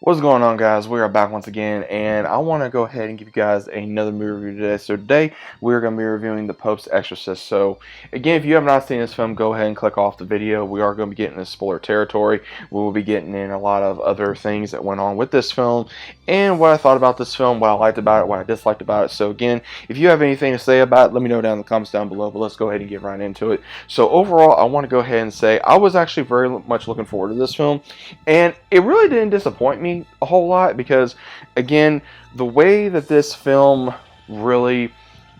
What's going on, guys? We are back once again, and I want to go ahead and give you guys another movie review today. So today, we're going to be reviewing The Pope's Exorcist. So again, if you have not seen this film, go ahead and click off the video. We are going to be getting into spoiler territory. We will be getting in a lot of other things that went on with this film, and what I thought about this film, what I liked about it, what I disliked about it. So again, if you have anything to say about it, let me know down in the comments down below, but let's go ahead and get right into it. So overall, I want to go ahead and say I was actually very much looking forward to this film, and it really didn't disappoint me a whole lot because, again, the way that this film really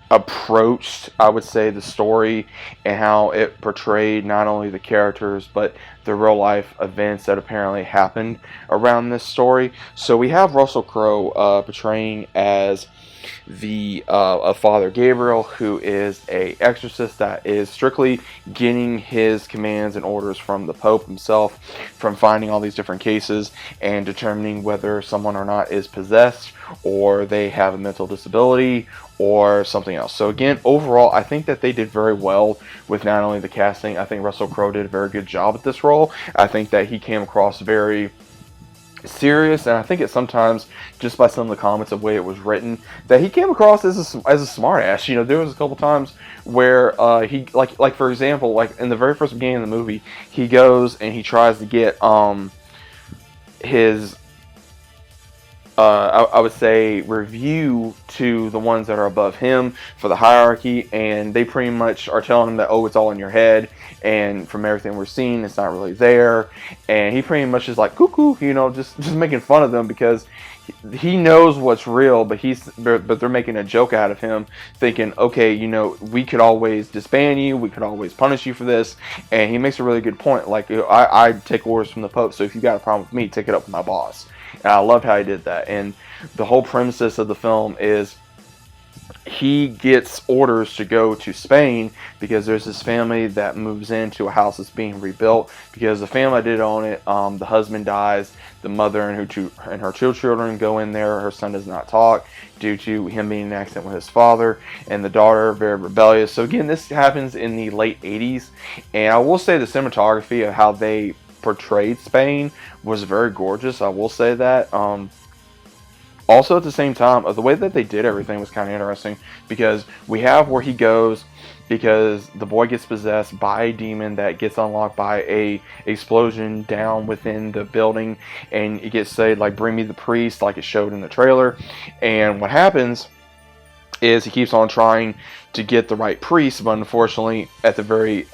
approached, I would say, the story and how it portrayed not only the characters but the real life events that apparently happened around this story. So we have Russell Crowe portraying as the Father Gabriel, who is a exorcist that is strictly getting his commands and orders from the Pope himself, from finding all these different cases and determining whether someone or not is possessed, or they have a mental disability, or something else. So again, overall, I think that they did very well with not only the casting. I think Russell Crowe did a very good job at this role. I think that he came across very serious, and I think it sometimes, just by some of the comments of the way it was written, that he came across as a smart ass. You know, there was a couple times where he like for example, like in the very first beginning of the movie, he goes and he tries to get his I would say review to the ones that are above him for the hierarchy, and they pretty much are telling him that, oh, it's all in your head, and from everything we're seeing, it's not really there. And he pretty much is like cuckoo, you know, just making fun of them because he knows what's real, but they're making a joke out of him, thinking, okay, you know, we could always disband you, we could always punish you for this. And he makes a really good point, like, I take orders from the Pope, so if you got a problem with me, take it up with my boss. And I loved how he did that. And the whole premises of the film is he gets orders to go to Spain because there's this family that moves into a house that's being rebuilt because the family did own it. The husband dies, the mother and her two children go in there. Her son does not talk due to him being in an accident with his father, and the daughter very rebellious. So again, this happens in the late 80s, and I will say the cinematography of how they portrayed Spain was very gorgeous. I will say that. Also, at the same time, the way that they did everything was kind of interesting because we have where he goes because the boy gets possessed by a demon that gets unlocked by a explosion down within the building, and it gets said, like, bring me the priest, like it showed in the trailer. And what happens is he keeps on trying to get the right priest, but unfortunately, at the very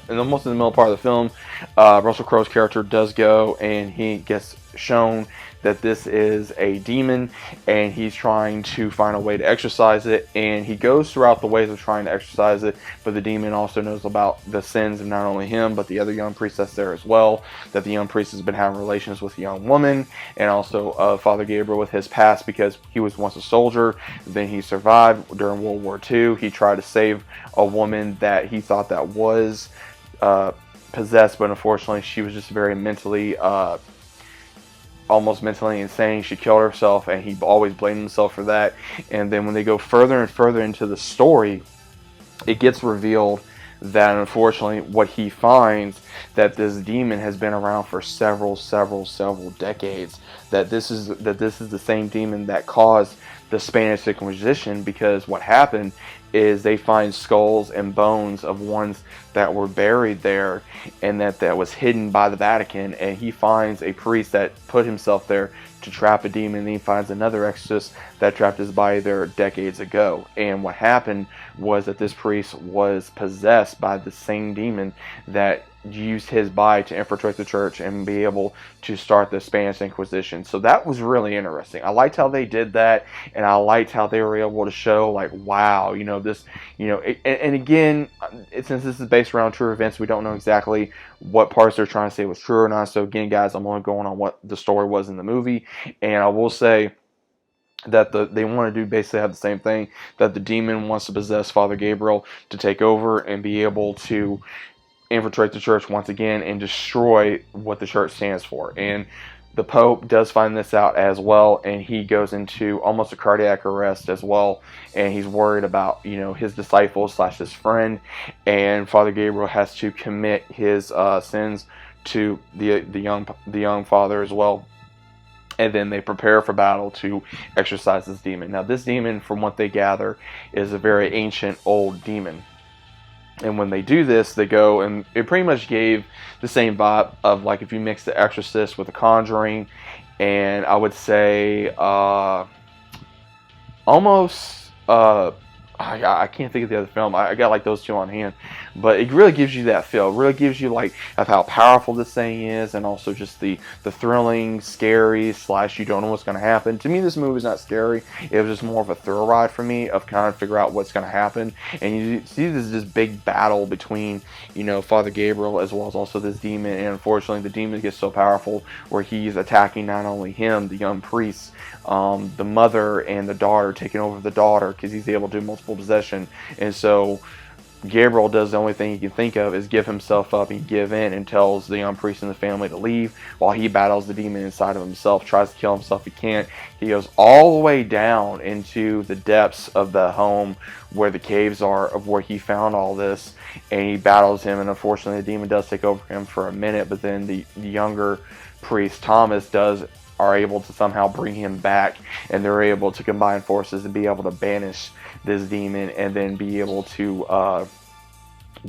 almost in the middle part of the film, Russell Crowe's character does go, and he gets shown that this is a demon, and he's trying to find a way to exorcise it, and he goes throughout the ways of trying to exorcise it, but the demon also knows about the sins of not only him, but the other young priest that's there as well, that the young priest has been having relations with a young woman, and also Father Gabriel with his past because he was once a soldier, then he survived during World War II. He tried to save a woman that he thought that was possessed, but unfortunately she was just very mentally almost mentally insane. She killed herself, and he always blamed himself for that. And then when they go further and further into the story, it gets revealed that unfortunately what he finds, that this demon has been around for several decades, that this is the same demon that caused the Spanish Inquisition, because what happened is they find skulls and bones of ones that were buried there, and that was hidden by the Vatican, and he finds a priest that put himself there to trap a demon, and he finds another exorcist that trapped his body there decades ago. And what happened was that this priest was possessed by the same demon that used his body to infiltrate the church and be able to start the Spanish Inquisition. So that was really interesting. I liked how they did that, and I liked how they were able to show, like, wow, you know, this, you know, and again, since this is based around true events, we don't know exactly what parts they're trying to say was true or not. So again, guys, I'm only going on what the story was in the movie, and I will say that they want to do basically have the same thing, that the demon wants to possess Father Gabriel to take over and be able to infiltrate the church once again and destroy what the church stands for. And the Pope does find this out as well, and he goes into almost a cardiac arrest as well, and he's worried about, you know, his disciples / his friend, and Father Gabriel has to commit his sins to the young father as well. and then they prepare for battle to exorcise this demon. Now, this demon, from what they gather, is a very ancient old demon. And when they do this, they go, and it pretty much gave the same vibe of like if you mix The Exorcist with The Conjuring, and I would say almost I can't think of the other film. I got like those two on hand, but it really gives you that feel. It really gives you like of how powerful this thing is, and also just the thrilling, scary / you don't know what's going to happen. To me, this movie is not scary. It was just more of a thrill ride for me of kind of figure out what's going to happen. And you see this big battle between, you know, Father Gabriel as well as also this demon. And unfortunately, the demon gets so powerful where he's attacking not only him, the young priest, the mother and the daughter, taking over the daughter because he's able to do multiple possession. And so Gabriel does the only thing he can think of is give himself up and give in, and tells the young priest and the family to leave while he battles the demon inside of himself, tries to kill himself. He can't. He goes all the way down into the depths of the home where the caves are, of where he found all this, and he battles him, and unfortunately the demon does take over him for a minute, but then the younger priest, Thomas, are able to somehow bring him back, and they're able to combine forces and be able to banish this demon, and then be able to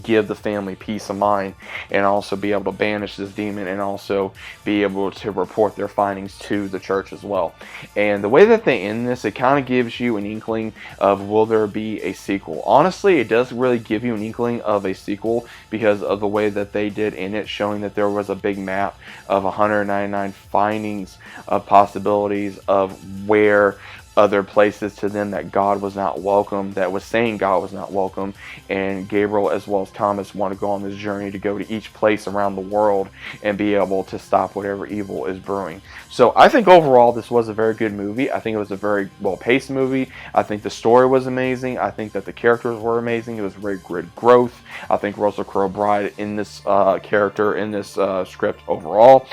give the family peace of mind, and also be able to banish this demon, and also be able to report their findings to the church as well. And the way that they end this, it kind of gives you an inkling of will there be a sequel. Honestly, it does really give you an inkling of a sequel because of the way that they did in it, showing that there was a big map of 199 findings of possibilities of where other places to them that God was not welcome, that was saying God was not welcome, and Gabriel as well as Thomas want to go on this journey to go to each place around the world and be able to stop whatever evil is brewing. So I think overall this was a very good movie. I think it was a very well-paced movie. I think the story was amazing. I think that the characters were amazing. It was very great growth. I think Russell Crowe bride in this character, in this script overall.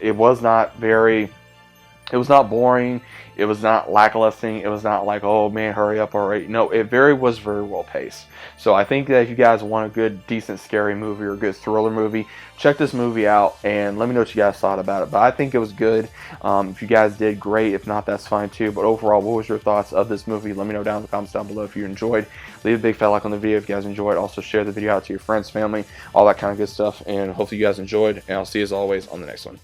It was not boring. It was not lackluster. It was not like, oh man, hurry up already. No, it was very well paced. So I think that if you guys want a good, decent, scary movie or a good thriller movie, check this movie out and let me know what you guys thought about it. But I think it was good. If you guys did, great. If not, that's fine too. But overall, what was your thoughts of this movie? Let me know down in the comments down below if you enjoyed. Leave a big fat like on the video if you guys enjoyed. Also share the video out to your friends, family, all that kind of good stuff. And hopefully you guys enjoyed. And I'll see you as always on the next one.